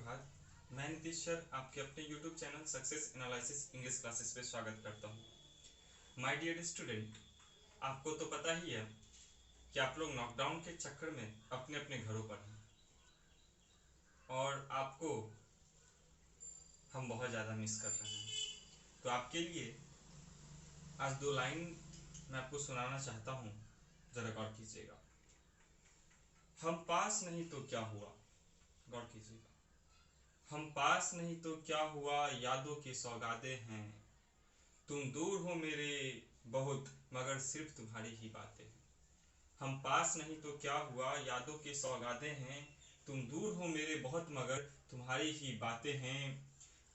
सुप्रभात। मैं नीतीश सर आपके अपने YouTube channel success analysis English classes पे स्वागत करता हूँ। माय डियर स्टूडेंट, आपको तो पता ही है कि आप लोग लॉकडाउन के चक्कर में अपने अपने घरों पर हैं और आपको हम बहुत ज़्यादा मिस कर रहे हैं। तो आपके लिए आज दो लाइन मैं आपको सुनाना चाहता हूँ, ज़रा गौर कीजिएगा। हम पास नहीं तो क्या हुआ, गौर कीजिएगा। हम पास नहीं तो क्या हुआ, यादों के सौगाते हैं। तुम दूर हो मेरे बहुत, मगर सिर्फ तुम्हारी ही बातें हैं। हम पास नहीं तो क्या हुआ, यादों के सौगाते हैं। तुम दूर हो मेरे बहुत, मगर तुम्हारी ही बातें हैं।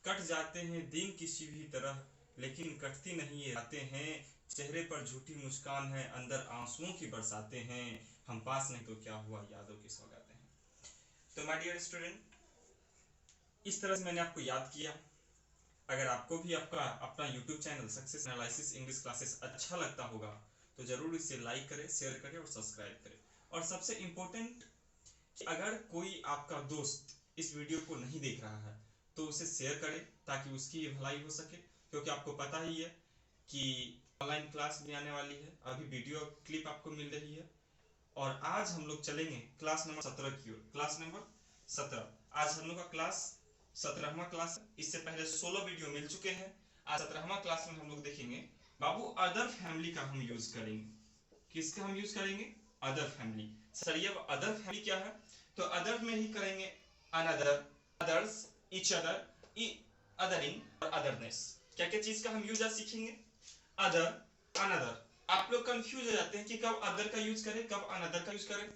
कट जाते हैं दिन किसी भी तरह, लेकिन कटती नहीं ये रातें हैं। चेहरे पर झूठी मुस्कान है, अंदर आंसुओं की बरसाते हैं। हम पास नहीं तो क्या हुआ, यादों के सौगाते हैं। तो माय डियर स्टूडेंट, इस तरह से मैंने आपको याद किया। अगर आपको भी आपका अपना YouTube channel success analysis English classes अच्छा लगता होगा तो जरूर इसे लाइक करें, शेयर करें और सब्सक्राइब करें। और सबसे इम्पोर्टेंट, अगर कोई आपका दोस्त इस वीडियो को नहीं देख रहा है तो उसे शेयर करें ताकि उसकी ये भलाई हो सके, क्योंकि आपको पता ही है कि ऑनलाइन क्लास भी आने वाली है। अभी वीडियो क्लिप आपको मिल रही है और आज हम लोग चलेंगे क्लास नंबर 17 की ओर। क्लास नंबर 17, आज हम लोग का क्लास 17वां क्लास है। इससे पहले 16 वीडियो मिल चुके हैं। आज 17वां क्लास में हम लोग देखेंगे बाबू अदर फैमिली का हम यूज करेंगे। किसका हम यूज करेंगे? Other family. सर ये अदर फैमिली क्या है? तो अदर में ही करेंगे another, others, each other, adhering और अदरनेस। क्या क्या चीज का हम यूज आज सीखेंगे? Other, another. आप लोग कंफ्यूज हो जाते हैं कि कब अदर का यूज करें, कब अनदर का यूज करें,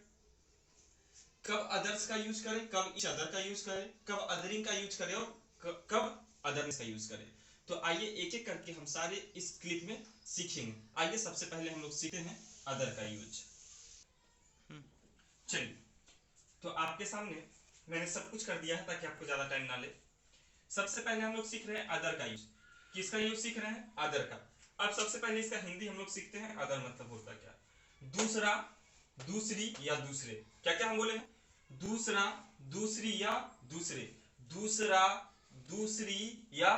कब अदर्स का यूज करें, कब ईच अदर का यूज करें, कब अदरिंग का यूज करें और कब अदरनेस का यूज करें। तो आइए एक एक करके हम सारे इस क्लिप में सीखेंगे। आइए सबसे पहले हम लोग सीखते हैं अदर का यूज। चलिए, तो आपके सामने मैंने सब कुछ कर दिया है ताकि आपको ज्यादा टाइम ना ले। सबसे पहले हम लोग सीख रहे हैं अदर का यूज। किसका यूज सीख रहे हैं? अदर का। अब सबसे पहले इसका हिंदी हम लोग सीखते हैं। अदर मतलब होता क्या? दूसरा, दूसरी या दूसरे। क्या क्या हम बोले हैं? दूसरा, दूसरी या दूसरे। दूसरा, दूसरी या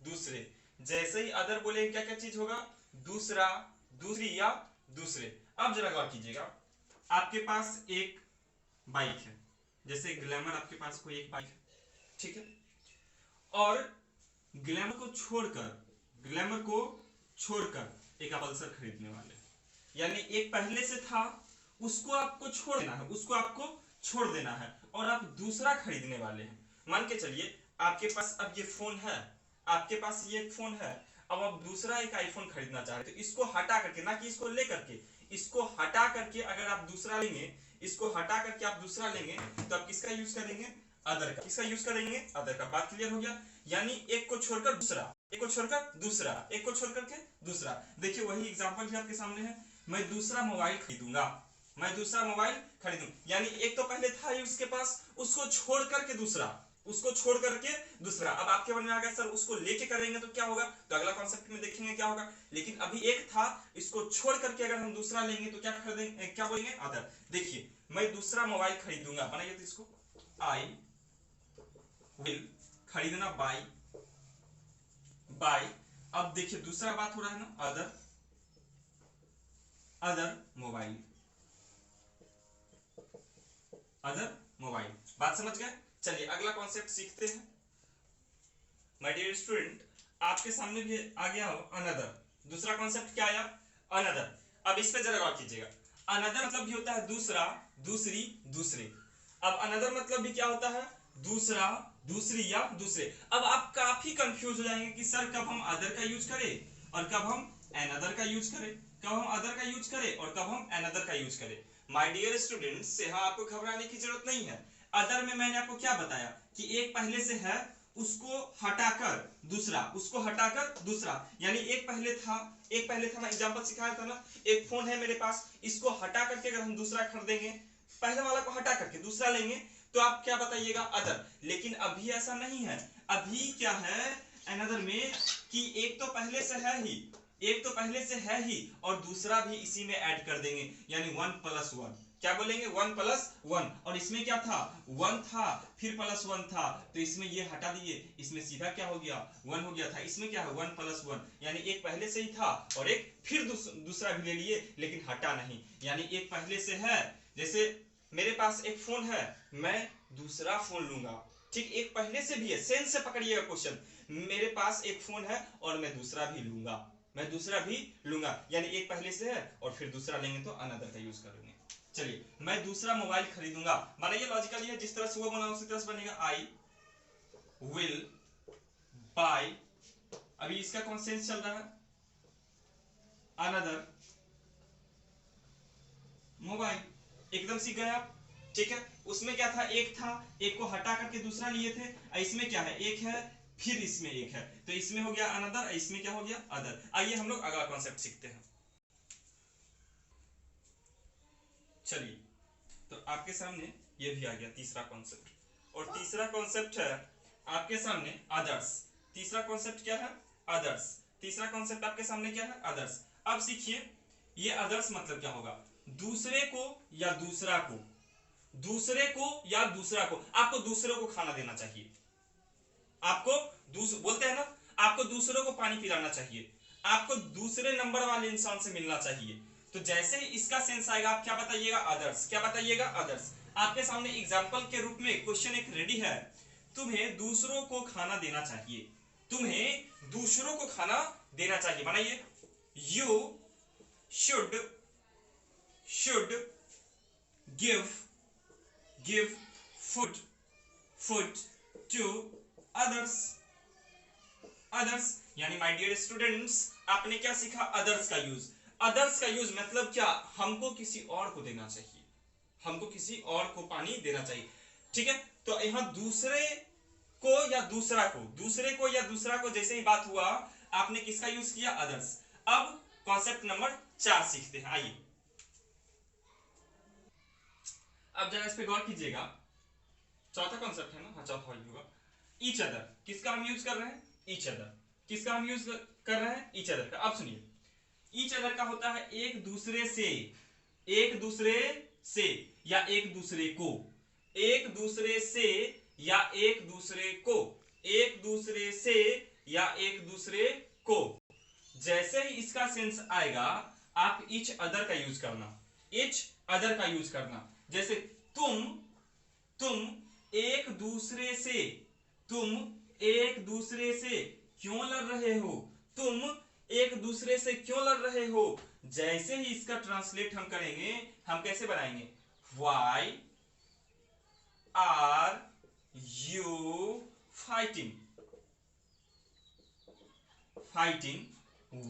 दूसरे। जैसे ही अदर बोले क्या क्या चीज होगा? दूसरा, दूसरी या दूसरे। अब जरा गौर कीजिएगा, आपके पास एक बाइक है, जैसे ग्लैमर आपके पास कोई एक बाइक है, ठीक है, और ग्लैमर को छोड़कर एक पल्सर खरीदने वाले, यानी एक पहले से था उसको आपको छोड़ देना है, और आप दूसरा खरीदने वाले हैं। मान के चलिए आपके पास अब ये फोन है, आपके पास ये फोन है, अब आप दूसरा एक आईफोन खरीदना चाह रहे हैं, तो इसको हटा करके, ना कि इसको लेकर के, इसको हटा करके अगर आप दूसरा लेंगे, इसको हटा करके आप दूसरा लेंगे तो आप किसका यूज करेंगे? अदर का। किसका यूज करेंगे? अदर का। बात क्लियर हो गया? यानी एक को छोड़कर दूसरा, एक को छोड़कर दूसरा, एक को छोड़कर के दूसरा। देखिए वही एग्जांपल भी आपके सामने है। मैं दूसरा मोबाइल खरीदूंगा, मैं दूसरा मोबाइल खरीदूं, यानी एक तो पहले था ही उसके पास, उसको छोड़ करके दूसरा, उसको छोड़ करके दूसरा। अब आपके मन में आ गया सर उसको लेके करेंगे तो क्या होगा? तो अगला कॉन्सेप्ट में देखेंगे क्या होगा। लेकिन अभी एक था, इसको छोड़ करके अगर हम दूसरा लेंगे तो क्या खरीदेंगे, क्या बोलेंगे? अदर। देखिए मैं दूसरा मोबाइल खरीदूंगा, बनाइए तो इसको, आई विल, खरीदना बाई, बाई। अब देखिए दूसरा बात हो रहा है ना, other, other mobile, other mobile. बात समझ गए? चलिए अगला कॉन्सेप्ट सीखते हैं। माय डियर स्टूडेंट, आपके सामने भी आ गया हो अनदर। दूसरा कॉन्सेप्ट क्या आया? अनदर। अब इस पे जरा गौर कीजिएगा। अनदर मतलब भी होता है दूसरा, दूसरी, दूसरे। अब अनदर मतलब भी क्या होता है? दूसरा, दूसरी या दूसरे। अब आप काफी कंफ्यूज हो जाएंगे कि सर कब हम अदर का यूज करें और कब हम अनदर का यूज करें, कब हम अदर का यूज करें और कब हम अनदर का यूज करें। माय डियर स्टूडेंट्स, यहाँ आपको घबराने की जरूरत नहीं है। अदर में मैंने आपको क्या बताया कि एक पहले से है उसको हटाकर दूसरा, उसको हटाकर दूसरा, यानी एक पहले था, एक पहले था, मैं एग्जांपल सिखाया था ना, एक फोन है मेरे पास, इसको हटा करके अगर हम दूसरा खरीदेंगे, पहले वाला को हटा करके दूसरा लेंगे तो आप क्या बताइएगा? अदर। लेकिन अभी ऐसा नहीं है। अभी क्या है अनदर में कि एक तो पहले से है ही, एक तो पहले से है ही और दूसरा भी इसी में ऐड कर देंगे, यानी 1 + 1। क्या बोलेंगे 1 प्लस 1, और इसमें क्या था 1 था फिर प्लस 1 था, तो इसमें ये हटा दिए, इसमें सीधा क्या हो गया 1 हो गया था। इसमें क्या है 1 प्लस 1, यानी एक पहले से ही था और एक फिर दूसरा भी ले लिए, लेकिन हटा नहीं, यानी एक पहले से है। जैसे मेरे पास एक फोन है, मैं दूसरा फोन लूंगा, ठीक, एक पहले से भी है, सेंस से पकड़िएगा क्वेश्चन। मेरे पास एक फोन है और मैं दूसरा भी लूंगा, मैं दूसरा भी लूंगा, यानी एक पहले से है और फिर दूसरा लेंगे तो अनदर का यूज करेंगे। चलिए, मैं दूसरा मोबाइल खरीदूंगा, माना ये लॉजिकल है, जिस तरह से वो बना उसी तरह से बनेगा, आई विल बाय, अभी इसका कौन सेंस चल रहा है, अनदर मोबाइल, एकदम सीख गए आप, ठीक है। उसमें क्या था, एक था, एक को हटा करके दूसरा लिए थे, इसमें क्या है, एक है फिर इसमें एक है, तो इसमें हो गया अनदर, इसमें क्या हो गया अदर। आइए हम लोग अगला कॉन्सेप्ट सीखते हैं। चलिए, तो आपके सामने ये भी आ गया तीसरा कॉन्सेप्ट, और तीसरा कॉन्सेप्ट है आपके सामने अदर्स। तीसरा कॉन्सेप्ट क्या है, अदर्स। तीसरा कॉन्सेप्ट आपके सामने क्या है, अदर्स। अब सीखिए, ये अदर्स मतलब क्या होगा, दूसरे को या दूसरा को, दूसरे को या दूसरा को, आपको दूसरे को खाना देना चाहिए, आपको बोलते हैं ना, आपको दूसरों को पानी पिलाना चाहिए, आपको दूसरे नंबर वाले इंसान से मिलना चाहिए, तो जैसे ही इसका सेंस आएगा आप क्या बताइएगा, अदर्स। क्या बताइएगा, अदर्स। आपके सामने एग्जांपल के रूप में क्वेश्चन एक रेडी है, तुम्हें दूसरों को खाना देना चाहिए, तुम्हें दूसरों को खाना देना चाहिए, बनाइए, you should give food to others. Others यानी माय डियर स्टूडेंट्स, आपने क्या सीखा, अदर्स का यूज। अदर्स का यूज मतलब क्या, हमको किसी और को देना चाहिए, हमको किसी और को पानी देना चाहिए, ठीक है। तो यहां दूसरे को या दूसरा को, दूसरे को या दूसरा को जैसे ही बात हुआ, आपने किसका यूज किया, अदर्स। अब कॉन्सेप्ट नंबर 4 सीखते हैं, आइए। अब जरा इस पे गौर कीजिएगा, चौथा कॉन्सेप्ट है ना, हाँ चौथा ही होगा। ईच अदर, किसका हम यूज कर रहे हैं, ईच अदर। किसका हम यूज कर रहे हैं, ईच अदर का। अब सुनिए, ईच अदर का होता है एक दूसरे से, एक दूसरे से या एक दूसरे को, एक दूसरे से या एक दूसरे को, एक दूसरे से या एक दूसरे को। जैसे ही इसका सेंस आएगा आप ईच अदर का यूज करना, ईच अदर का यूज करना। जैसे तुम एक दूसरे से, तुम एक दूसरे से क्यों लड़ रहे हो, तुम एक दूसरे से क्यों लड़ रहे हो। जैसे ही इसका ट्रांसलेट हम करेंगे, हम कैसे बनाएंगे, why are you fighting, fighting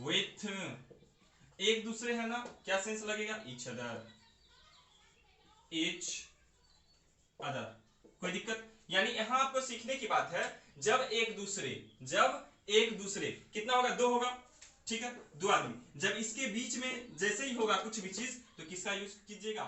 with, एक दूसरे है ना, क्या सेंस लगेगा, ईच अदर, ईच अदर। कोई दिक्कत, यानी यहां आपको सीखने की बात है, जब एक दूसरे कितना होगा, 2 होगा, ठीक है, 2 आदमी, जब इसके बीच में जैसे ही होगा कुछ भी चीज, तो किसका यूज कीजिएगा,